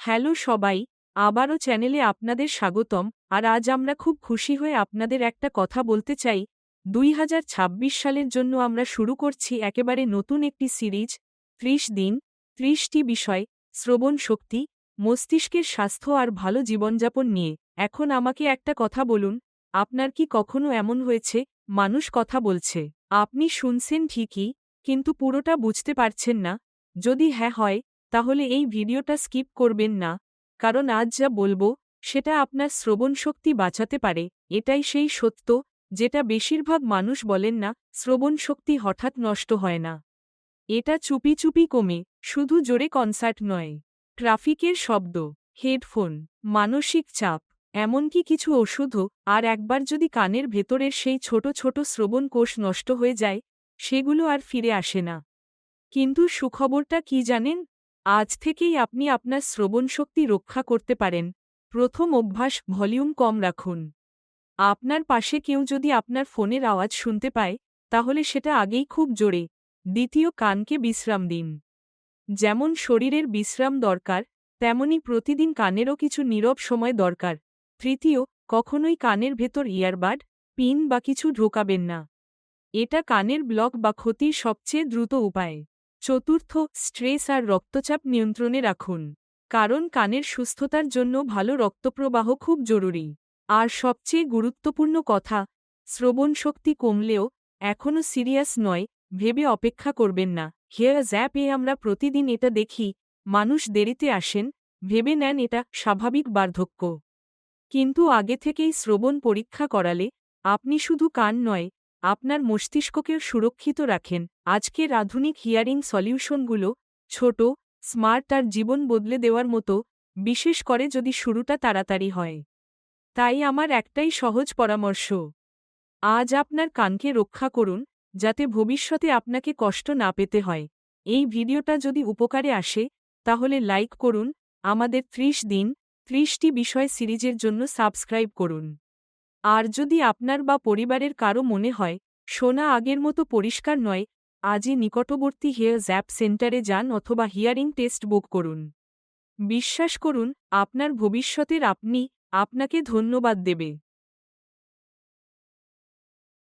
Hello সবাই, আবারও চ্যানেলে আপনাদের স্বাগতম। আর আজ আমরা খুব খুশি হয়ে আপনাদের একটা কথা বলতে চাই। 2026 সালের জন্য আমরা শুরু করছি একেবারে নতুন একটি সিরিজ, 30 দিন 30টি বিষয়, শ্রবণ শক্তি, মস্তিষ্কের স্বাস্থ্য আর ভালো জীবনযাপন নিয়ে। এখন আমাকে একটা কথা বলুন, আপনার কি কখনো এমন হয়েছে, মানুষ কথা বলছে, আপনি শুনছেন ঠিকই, কিন্তু পুরোটা বুঝতে পারছেন না? যদি হ্যাঁ হয়, তাহলে এই ভিডিওটা স্কিপ করবেন না, কারণ আজ যা বলবো সেটা আপনার শ্রবণ শক্তি বাঁচাতে পারে। এটাই সেই সত্য যেটা বেশিরভাগ মানুষ বলেন না, শ্রবণ শক্তি হঠাৎ নষ্ট হয় না। এটা চুপি চুপি কমে, শুধু জোরে কনসার্ট নয়। ট্রাফিকের শব্দ, হেডফোন, মানসিক চাপ, এমনকি কিছু ওষুধও। আর একবার যদি কানের ভেতরের সেই ছোট ছোট শ্রবণ কোষ নষ্ট হয়ে যায়, সেগুলো আর ফিরে আসে না। কিন্তু সুখবরটা কি জানেন? আজ থেকেই আপনি আপনার শ্রবণ শক্তি রক্ষা করতে পারেন। প্রথম অভ্যাস, ভলিউম কম রাখুন। আপনার পাশে কেউ যদি আপনার ফোনের আওয়াজ শুনতে পায়, তাহলে সেটা আগেই খুব জোরে। দ্বিতীয়, কানকে বিশ্রাম দিন। যেমন শরীরের বিশ্রাম দরকার, তেমনি প্রতিদিন কানেরও কিছু নীরব সময় দরকার। তৃতীয়, কখনোই কানের ভেতর ইয়ারবাড, পিন বা কিছু ঢোকাবেন না। এটা কানের ব্লক বা ক্ষতির সবচেয়ে দ্রুত উপায়। চতুর্থ, স্ট্রেস আর রক্তচাপ নিয়ন্ত্রণে রাখুন। কারণ কানের সুস্থতার জন্য ভালো রক্তপ্রবাহ খুব জরুরি। আর সবচেয়ে গুরুত্বপূর্ণ কথা, শ্রবণ শক্তি কমলেও এখনও সিরিয়াস নয় ভেবে অপেক্ষা করবেন না। হিয়ার্স অ্যাপে আমরা প্রতিদিন এটা দেখি, মানুষ দেরিতে আসেন, ভেবে নেন এটা স্বাভাবিক বার্ধক্য। কিন্তু আগে থেকেই শ্রবণ পরীক্ষা করালে আপনি শুধু কান নয়, আপনার মস্তিষ্ককেও সুরক্ষিত রাখেন। আজকের আধুনিক হিয়ারিং সলিউশনগুলো ছোট, স্মার্ট আর জীবন বদলে দেওয়ার মতো, বিশেষ করে যদি শুরুটা তাড়াতাড়ি হয়। তাই আমার একটাই সহজ পরামর্শ, আজ আপনার কানকে রক্ষা করুন, যাতে ভবিষ্যতে আপনাকে কষ্ট না পেতে হয়। এই ভিডিওটা যদি উপকারে আসে, তাহলে লাইক করুন, আমাদের 30 দিন 30টি বিষয় সিরিজের জন্য সাবস্ক্রাইব করুন। আর যদি আপনার বা পরিবারের কারো মনে হয় শোনা আগের মতো পরিষ্কার নয়, আজই নিকটবর্তী হিয়ার্স অ্যাপ সেন্টারে যান অথবা হিয়ারিং টেস্ট বুক করুন। বিশ্বাস করুন, আপনার ভবিষ্যতের আপনি আপনাকে ধন্যবাদ দেবে।